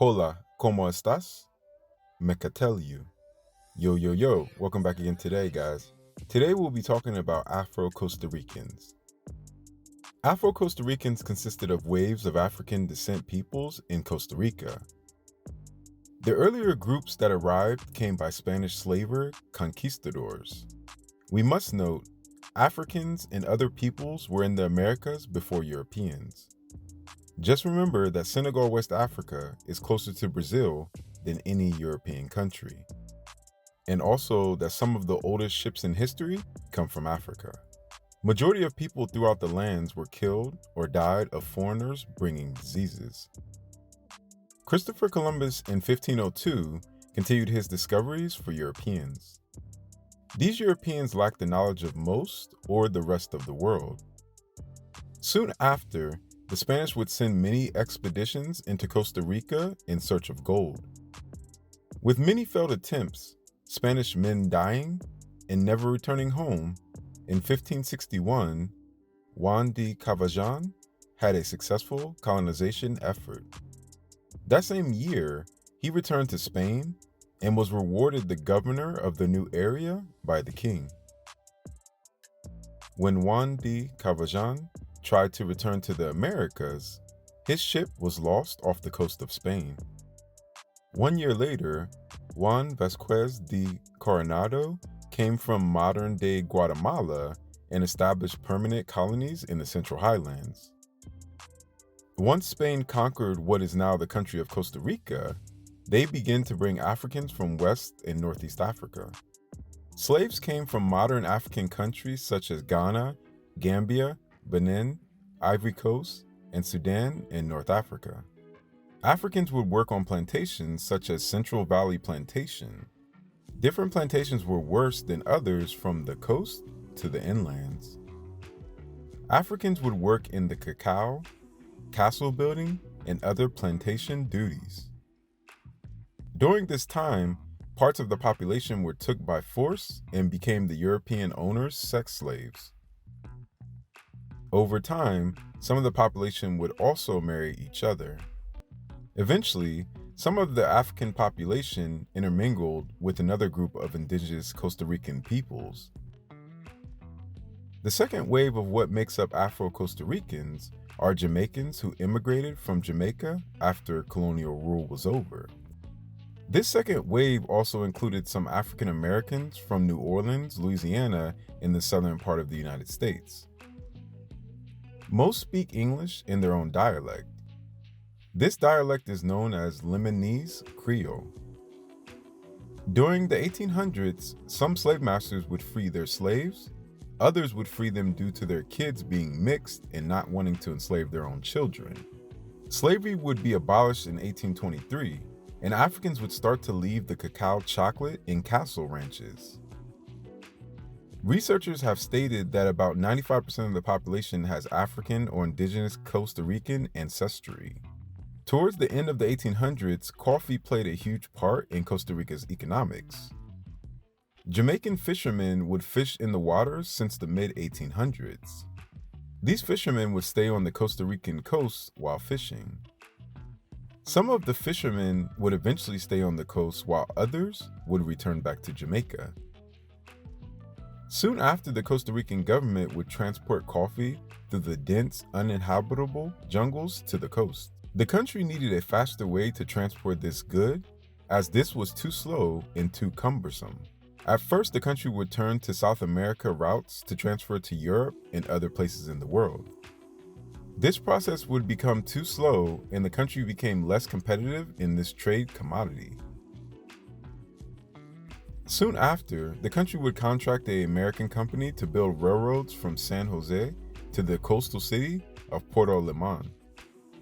Hola, ¿cómo estás? Me can tell you. Yo, yo, yo. Welcome back again today, guys. Today we'll be talking about Afro Costa Ricans. Afro Costa Ricans consisted of waves of African descent peoples in Costa Rica. The earlier groups that arrived came by Spanish slaver conquistadors. We must note, Africans and other peoples were in the Americas before Europeans. Just remember that Senegal, West Africa is closer to Brazil than any European country. And also that some of the oldest ships in history come from Africa. Majority of people throughout the lands were killed or died of foreigners bringing diseases. Christopher Columbus in 1502 continued his discoveries for Europeans. These Europeans lacked the knowledge of most or the rest of the world. Soon after, the Spanish would send many expeditions into Costa Rica in search of gold. With many failed attempts, Spanish men dying and never returning home, in 1561, Juan de Cavajan had a successful colonization effort. That same year, he returned to Spain and was rewarded the governor of the new area by the king. When Juan de Cavajan tried to return to the Americas, his ship was lost off the coast of Spain. 1 year later, Juan Vasquez de Coronado came from modern-day Guatemala and established permanent colonies in the Central Highlands. Once Spain conquered what is now the country of Costa Rica, they began to bring Africans from West and Northeast Africa. Slaves came from modern African countries such as Ghana, Gambia, Benin, Ivory Coast, and Sudan in North Africa. Africans would work on plantations such as Central Valley Plantation. Different plantations were worse than others from the coast to the inlands. Africans would work in the cacao, castle building, and other plantation duties. During this time, parts of the population were took by force and became the European owners' sex slaves. Over time, some of the population would also marry each other. Eventually, some of the African population intermingled with another group of indigenous Costa Rican peoples. The second wave of what makes up Afro Costa Ricans are Jamaicans who immigrated from Jamaica after colonial rule was over. This second wave also included some African Americans from New Orleans, Louisiana, in the southern part of the United States. Most speak English in their own dialect. This dialect is known as Lebanese Creole. During the 1800s, some slave masters would free their slaves. Others would free them due to their kids being mixed and not wanting to enslave their own children. Slavery would be abolished in 1823, and Africans would start to leave the cacao chocolate in castle ranches. Researchers have stated that about 95% of the population has African or indigenous Costa Rican ancestry. Towards the end of the 1800s, coffee played a huge part in Costa Rica's economics. Jamaican fishermen would fish in the waters since the mid-1800s. These fishermen would stay on the Costa Rican coast while fishing. Some of the fishermen would eventually stay on the coast while others would return back to Jamaica. Soon after, the Costa Rican government would transport coffee through the dense, uninhabitable jungles to the coast. The country needed a faster way to transport this good, as this was too slow and too cumbersome. At first, the country would turn to South America routes to transfer to Europe and other places in the world. This process would become too slow, and the country became less competitive in this trade commodity. Soon after, the country would contract an American company to build railroads from San Jose to the coastal city of Puerto Limón.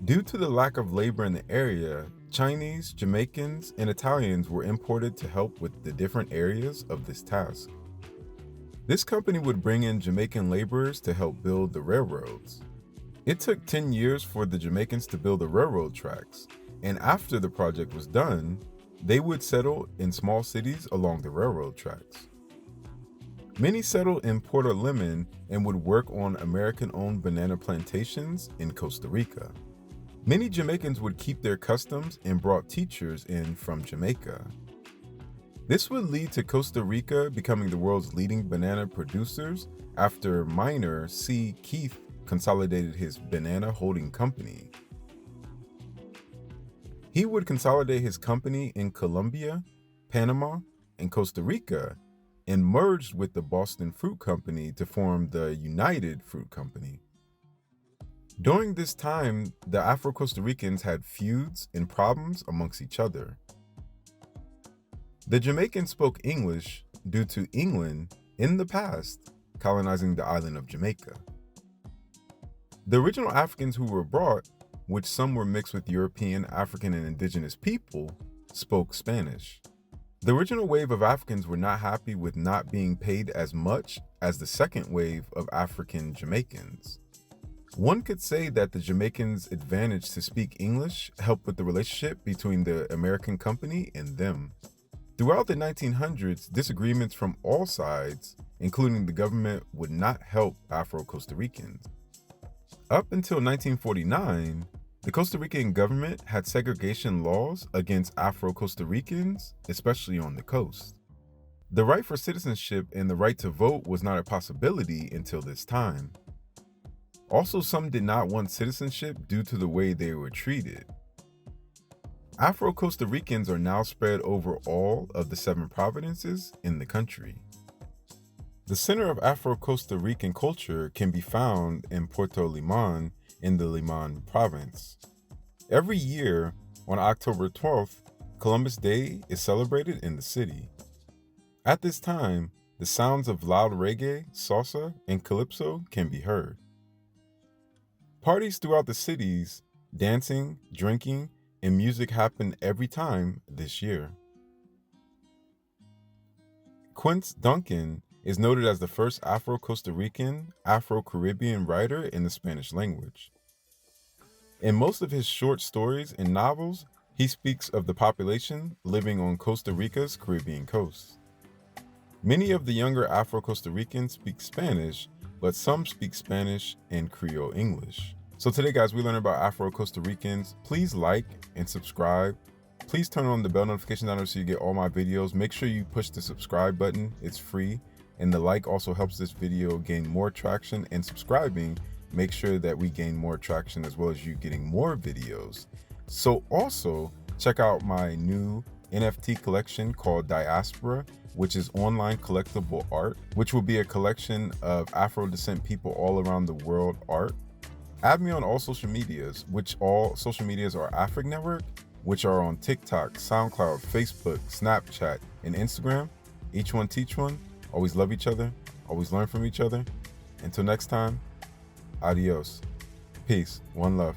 Due to the lack of labor in the area, Chinese, Jamaicans, and Italians were imported to help with the different areas of this task. This company would bring in Jamaican laborers to help build the railroads. It took 10 years for the Jamaicans to build the railroad tracks, and after the project was done, they would settle in small cities along the railroad tracks. Many settled in Puerto Limón and would work on American-owned banana plantations in Costa Rica. Many Jamaicans would keep their customs and brought teachers in from Jamaica. This would lead to Costa Rica becoming the world's leading banana producers after miner C. Keith consolidated his banana holding company. He would consolidate his company in Colombia, Panama, and Costa Rica and merged with the Boston Fruit Company to form the United Fruit Company. During this time, the Afro Costa Ricans had feuds and problems amongst each other. The Jamaicans spoke English due to England, in the past, colonizing the island of Jamaica. The original Africans who were brought, which some were mixed with European, African, and indigenous people, spoke Spanish. The original wave of Africans were not happy with not being paid as much as the second wave of African Jamaicans. One could say that the Jamaicans' advantage to speak English helped with the relationship between the American company and them. Throughout the 1900s, disagreements from all sides, including the government, would not help Afro Costa Ricans. Up until 1949, the Costa Rican government had segregation laws against Afro Costa Ricans, especially on the coast. The right for citizenship and the right to vote was not a possibility until this time. Also, some did not want citizenship due to the way they were treated. Afro Costa Ricans are now spread over all of the 7 provinces in the country. The center of Afro Costa Rican culture can be found in Puerto Limón in the Limón province. Every year, on October 12th, Columbus Day is celebrated in the city. At this time, the sounds of loud reggae, salsa, and calypso can be heard. Parties throughout the cities, dancing, drinking, and music happen every time this year. Quince Duncan is noted as the first Afro-Costa Rican, Afro-Caribbean writer in the Spanish language. In most of his short stories and novels, he speaks of the population living on Costa Rica's Caribbean coast. Many of the younger Afro-Costa Ricans speak Spanish, but some speak Spanish and Creole English. So today, guys, we learned about Afro Costa Ricans. Please like and subscribe. Please turn on the bell notification down there so you get all my videos. Make sure you push the subscribe button. It's free. And the like also helps this video gain more traction, and subscribing make sure that we gain more traction as well as you getting more videos. So also check out my new NFT collection called Diaspora, which is online collectible art, which will be a collection of Afro descent people all around the world art. Add me on all social medias, which all social medias are Afric Network, which are on TikTok, SoundCloud, Facebook, Snapchat, and Instagram. Each one teach one. Always love each other. Always learn from each other. Until next time, adios. Peace. One love.